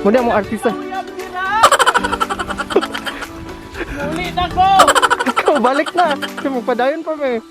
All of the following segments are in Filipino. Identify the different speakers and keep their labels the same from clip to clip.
Speaker 1: Muna mo artista.
Speaker 2: Ulit ako!
Speaker 1: Ikaw, balik na. Magpadayon pa may.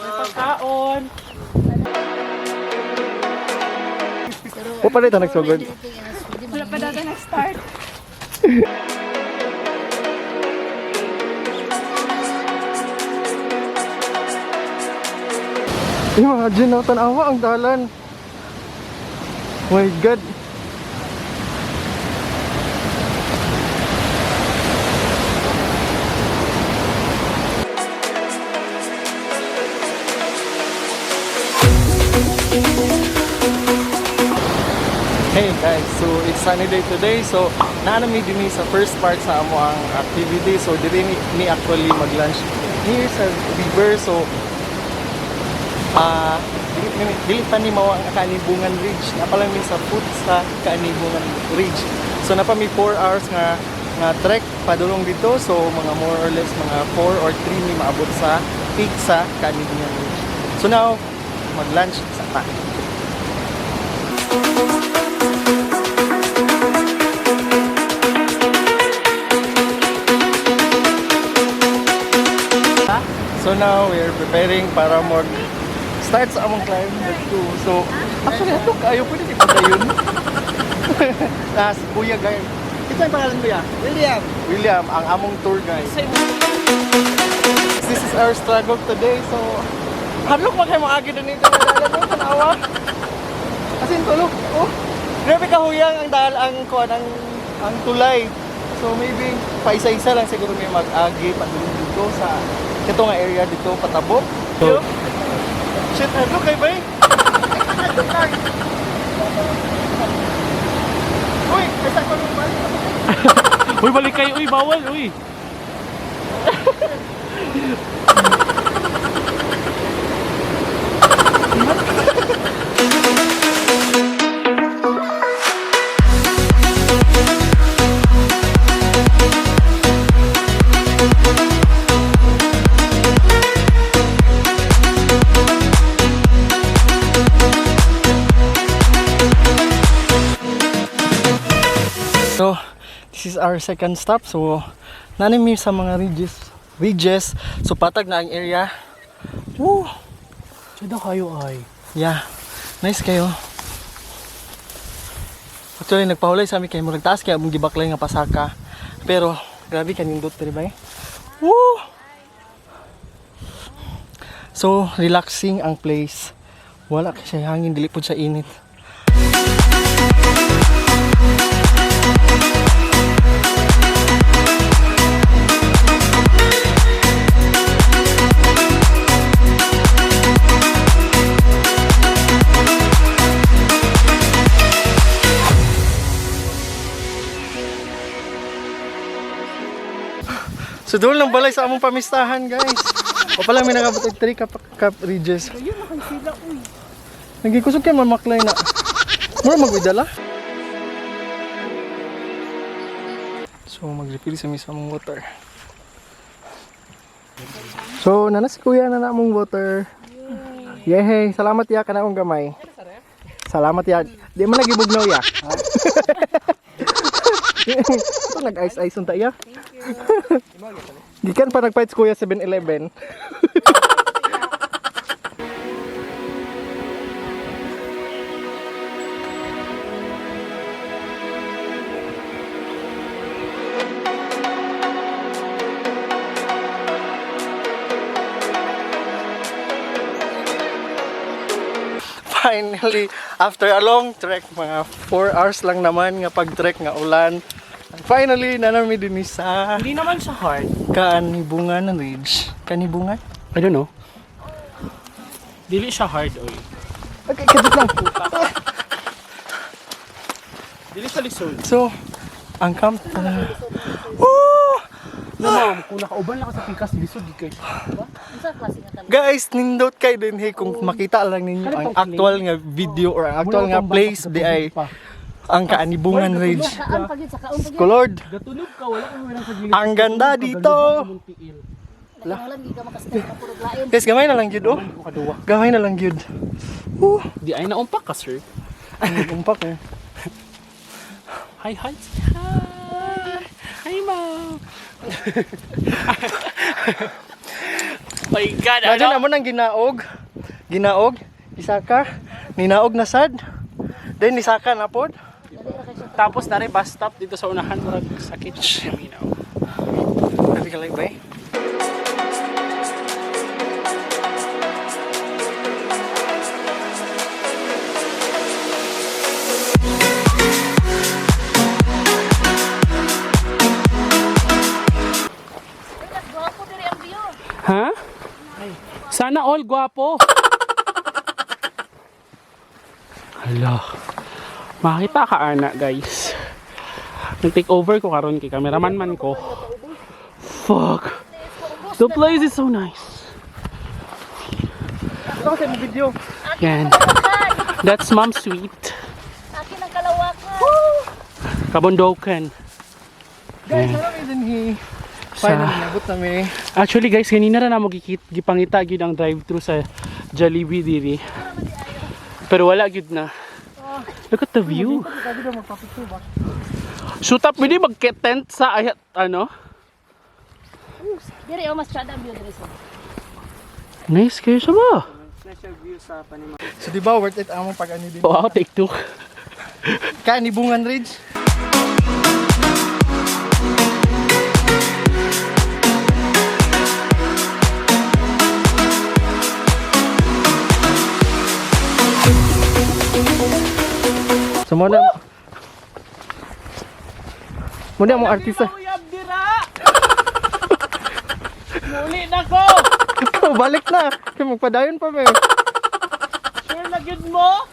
Speaker 2: Pagkaon.
Speaker 1: O pa rin nagsugod.
Speaker 2: Wala pa dada nag-start.
Speaker 1: Imagine na, tanawa ang dalan. My God. Hey guys, so it's sunny day today. So naanami din sa first part sa amo ang activity. So diri ni actually mag-lunch here sa river. So dili pa ni mao ang Kaanibungan Ridge. Napala mi sa foot sa Kaanibungan Ridge. So napa mi 4 hours nga trek padulong dito. So mga more or less mga 4 or 3 mi maabot sa peak sa Kaanibungan Ridge. So now mag-lunch sa ta. So now we're preparing para start sa among climb dito. So actually ato kayo pwede di pa dayon. Tas kuya guys. Ito ang pangalan kuya? William ang among tour guide. This is our struggle today. So hadlok mo kayo maagi din dito na dalan mo tanawa. Kasi tulog. Oh. Grabe ka huyang ang dahil ang tulay. So maybe paisa-isa lang siguro may mag-agi padulong dito sa ito nga area dito patabo. So, shit, ano kay bay? Uy, kaysa ko naman.
Speaker 2: Uy, balik kayo. Uy, bawal. Uy.
Speaker 1: So, this is our second stop. So, nanimi sa mga ridges. So, patag na ang area. Woo!
Speaker 2: Sada kayo ay.
Speaker 1: Yeah. Nice kayo. Actually, nagpahulay sa amin kayo. Muragtaas kaya mong gibaklay nga pasaka. Pero, grabe kanindot rin ba eh? Woo! So, relaxing ang place. Wala kasi hangin, dili po sa init. So doon lang balay sa among pamistahan guys. O pala may nagabot og 3 cup ridges.
Speaker 2: Ayun, nakasila. Uy.
Speaker 1: Nagikusog kay mamaklay na. Mura magwidala. So mag-refill sa among water. So nanas kuya na namong water. Yehey, salamat ya kana akong gamay. Salamat ya. Di man nagibugnaw ya. Ito nag-ice-ice unta ya. Gikan pa nagfight kuya 7-Eleven. Finally, after a long trek, mga 4 hours lang naman nga pag-trek nga ulan. Finally, nanami din sa
Speaker 2: Hindi naman siya hard.
Speaker 1: Kaanibungan Ridge. Kaanibungan?
Speaker 2: I don't know. Dili siya hard, oy.
Speaker 1: Okay, kadit lang.
Speaker 2: Dili siya lisod.
Speaker 1: So, ang camp Woo!
Speaker 2: No, ma'am, kung nakauban lang ka sa pikas, lisod di kayo.
Speaker 1: Guys, nindot kayo din hey kung makita lang ninyo ang actual nga video or ang actual nga place di ay ang Kaanibungan Ridge. Lord,
Speaker 2: Gatunog ka, wala kang walang paglilit.
Speaker 1: ang ganda dito. Guys, gamay na lang jud oh. Gamay na lang jud.
Speaker 2: Di ay naumpak ka, sir.
Speaker 1: Umpak eh.
Speaker 2: Hi, hi. Hi, ma'am. My God,
Speaker 1: Nadyo naman ang ginaog. Ginaog, isaka, ninaog na sad. Then nisaka na pod.
Speaker 2: Tapos na rin bus stop dito sa unahan, murag sakit. Yaminaw.
Speaker 1: Sabi ka lang ba eh?
Speaker 2: Ha? Sana all gwapo. Hala. Makita ka ana, guys. Nag-take over ko karon kay cameraman man ko. Fuck. The place is so nice.
Speaker 1: Ito sa video.
Speaker 2: Yan. That's Mom's Suite.
Speaker 3: Akin ang kalawakan.
Speaker 2: Kabundokan.
Speaker 1: Guys, ano din hi? Finally, nabot na may.
Speaker 2: Actually guys, kanina na mo gipangita gyud ang drive-thru sa Jollibee diri. Pero wala gyud na. Look at the view. Shoot up, pwede mag-tent sa ayat, ano?
Speaker 3: Diri o mas chada ang view diri sa.
Speaker 2: Nice kayo siya ba?
Speaker 1: So di ba worth it among pag-ani din?
Speaker 2: Wow, take two.
Speaker 1: Kaanibungan Ridge. So muna mong artista.
Speaker 2: Muli na ko!
Speaker 1: Oh, balik na. Kaya magpadayon pa may.
Speaker 2: Sure na gyud mo?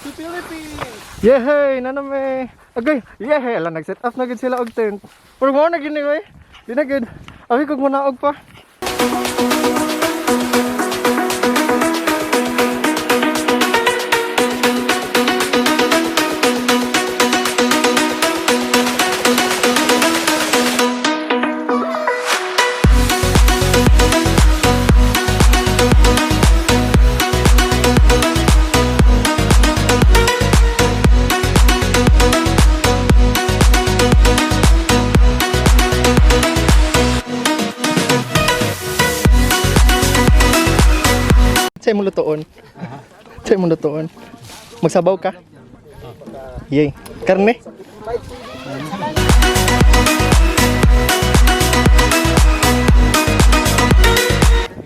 Speaker 2: To Philippines!
Speaker 1: Yehey! Nana may. Agay! Yehey! Ala, nag-set up na gud sila og tent. Pero mo na gid ni way. Di na gud. Abi kog munaog pa. Sa'yo mo lutoon. Sa'yo mo lutoon. Magsabaw ka? Yay. Karne?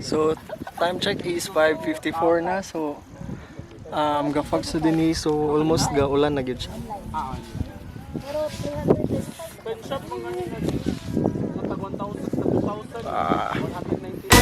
Speaker 1: So, time check is 5:54 na. So, gafag sa din so almost ga ulan na gyud siya.
Speaker 3: Pero 300 pesos.
Speaker 2: Penshop mo nga nila. Matag 1,000 sa 2,000. 190.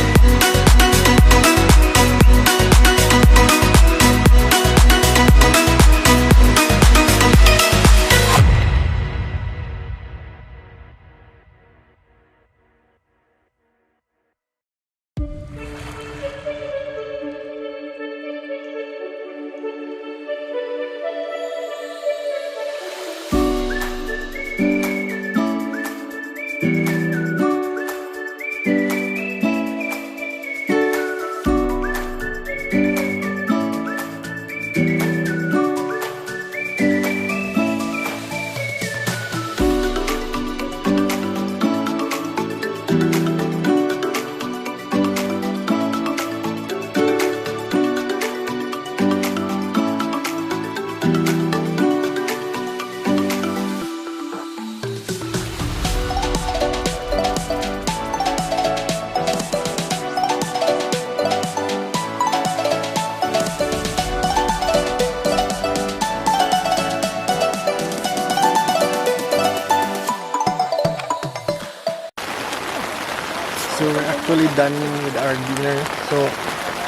Speaker 1: done with our dinner. So,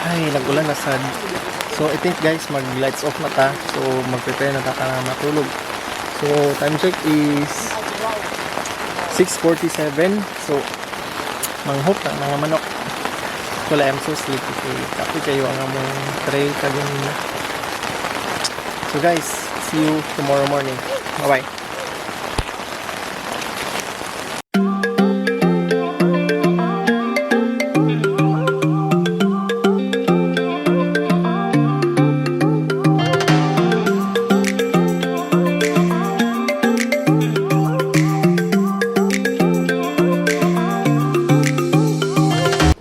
Speaker 1: ay, nag-ulan na sad. So, I think guys, mag-lights off na ta. So, mag-prepare na ta para matulog. So, time check is 6:47. So, manghop na mga manok. Wala, I'm so sleepy. Kapi kayo ang among tray kaganina. So guys, see you tomorrow morning. Bye-bye.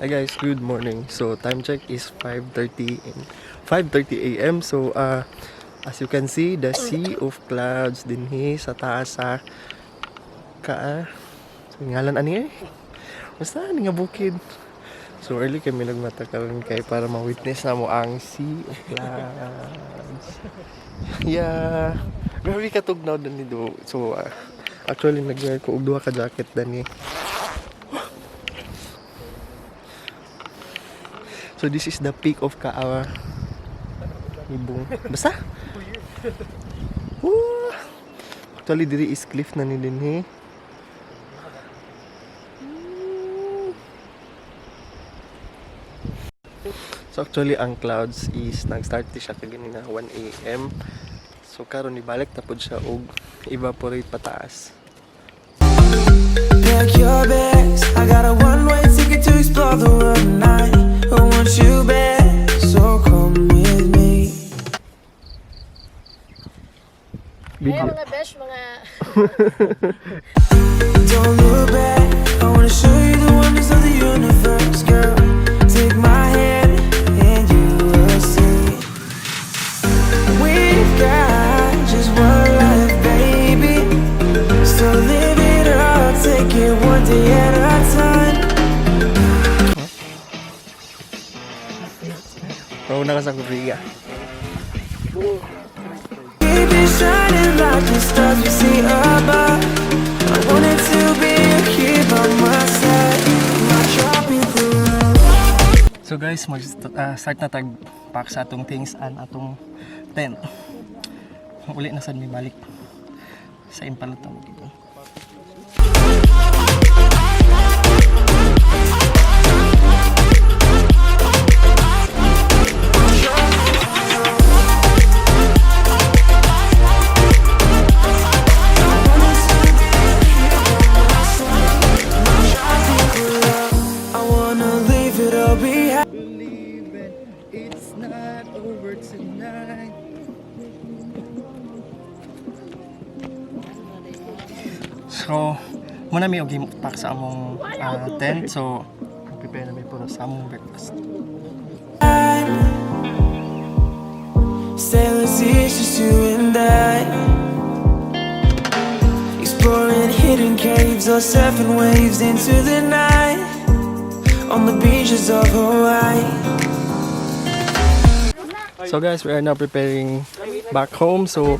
Speaker 1: Hi guys, good morning. So time check is 5:30 a.m. So as you can see, the sea of clouds din sa taas sa so, ngalan ani basta ni nga bukid. So early kami nagmatakalan kay para ma-witness na mo ang sea of clouds. Yeah, very katugnaw din nido. So actually nag-wear ko og duha ka jacket dani. So this is the peak of Kaanibungan. Basta? Woo! Actually diri is cliff na ni dinhi. So actually ang clouds is nag-start siya kaganina 1 a.m. So karon ibalik na pud siya og evaporate pataas.
Speaker 4: Pack your bags, I got a one-way ticket to explore the world tonight. I want you back, so come with me.
Speaker 3: Hey mga besh, mga...
Speaker 4: Don't look back, I wanna show you the wonders of the universe, girl. Take my hand and you will see. We've got just one life, baby. So live it up, take it one day at a time.
Speaker 1: Mauna ka sa Korea.
Speaker 4: Keep it shining like the stars we see above. I wanted to be here by my side. My tropical love.
Speaker 1: So guys, mag-start na tag-pack sa atong things and atong tent. Uli na sad mi balik sa IMPALOTAO.
Speaker 4: I wanna leave it all behind.
Speaker 1: Believe it, it's not over tonight. So, muna may og pack sa among tent. So, prepare na may puro sa among breakfast.
Speaker 4: Sailors, it's just you and I. Exploring hidden caves or surfing waves into the night. On the beaches of Hawaii.
Speaker 1: So guys, we are now preparing back home. So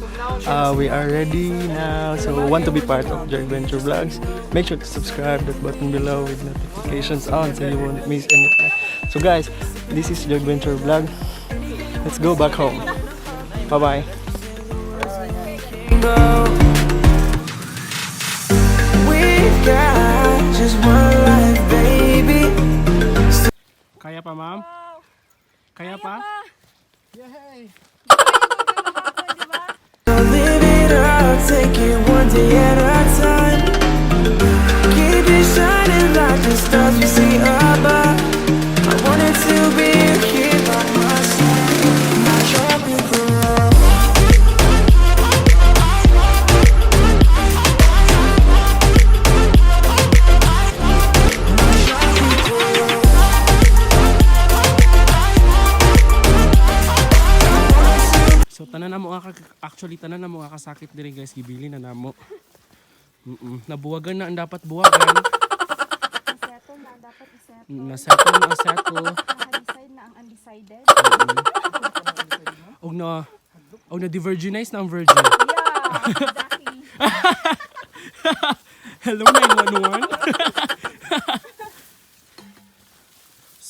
Speaker 1: we are ready now. So want to be part of Joy Adventure Vlogs? Make sure to subscribe that button below with notifications on so you won't miss anything. So guys, this is Joy Adventure Vlog. Let's go back home. Bye bye.
Speaker 4: We've got just one life, baby.
Speaker 2: Kaya pa, ma'am? Kaya pa?
Speaker 4: So live it up, take it one day at a time. Keep it shining like the stars we see above. I wanted to be here by my side. My tropical love.
Speaker 2: So tanan na mo actually tanan na mo kasakit diri guys, gibili na namo. Nabuwagan na ang dapat buwagan.
Speaker 5: Settle na ang dapat isettle.
Speaker 2: Nasettle na ang settle.
Speaker 5: Naka-decide na ang undecided.
Speaker 2: Og na divergenize na ang virgin.
Speaker 5: Yeah, exactly.
Speaker 2: Hello 911.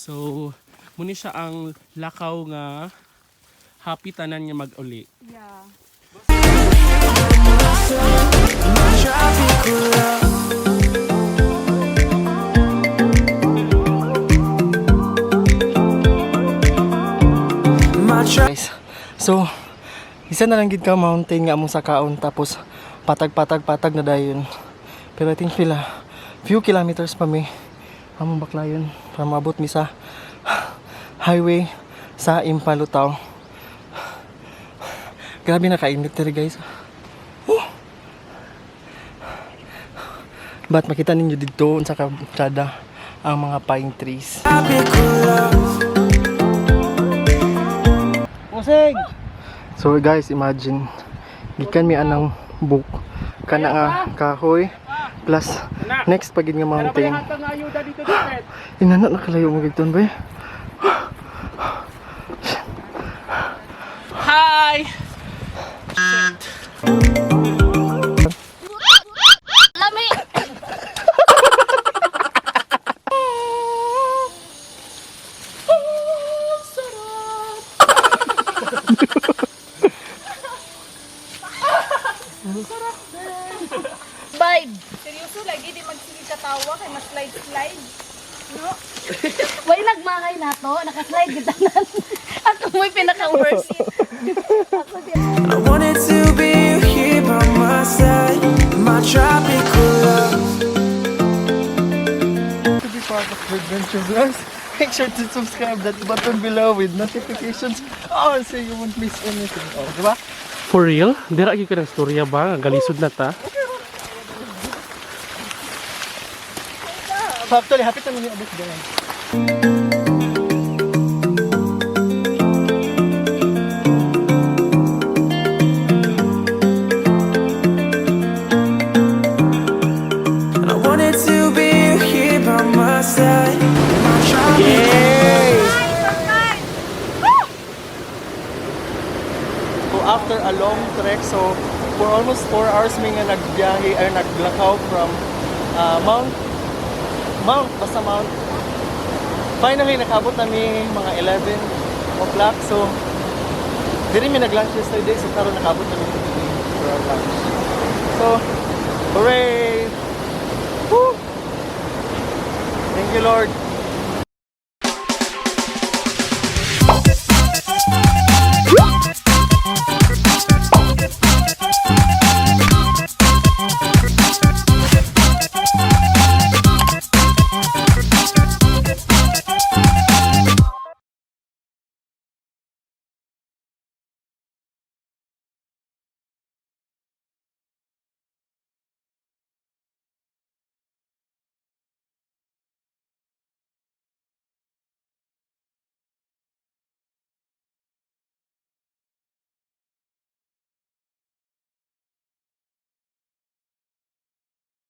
Speaker 2: So, muni siya ang lakaw nga happy tanan nga mag-uli.
Speaker 5: Yeah.
Speaker 4: My tropical love. My
Speaker 1: Guys, so isa na lang gid ka mountain nga among sakaon tapos patag na dayon. Pero I think few kilometers pa mi among baklayon para maabot mi sa highway sa IMPALOTAO. Grabe na kainit diri guys. But makita ninyo dito sa kalsada ang mga pine trees.
Speaker 4: tropical love.
Speaker 1: Pusing! So guys, imagine gikan mi anang book kana nga kahoy plus next pagid nga mountain.
Speaker 2: nga ayuda dito dapat.
Speaker 1: Inana nakalayo mo gigton ba?
Speaker 2: Hi!
Speaker 3: Lami! Vibe!
Speaker 5: Seryoso lagi di magsige katawa kay mas slide. No?
Speaker 3: Way nagmangay na to, nakaslide kita nan. Ako mo'y pinaka-worst.
Speaker 4: I wanted to be here by my side. My tropical love.
Speaker 1: To be part of the adventure vlogs, make sure to subscribe that button below with notifications on so you won't miss anything. Oh, di ba?
Speaker 2: For real? Dira gyud ka ng storya ba? Galisod na ta.
Speaker 1: So actually, happy naman yung abot dyan.
Speaker 4: I wanted to be here by my side. My tropical
Speaker 1: So after a long trek, so for almost 4 hours may nga nagbiyahe ay naglakaw from Mount. Finally nakabot nami mga 11 o'clock. So diri mi nag-lunch yesterday, so karon nakabot nami for our lunch. So hooray! Woo! Thank you Lord.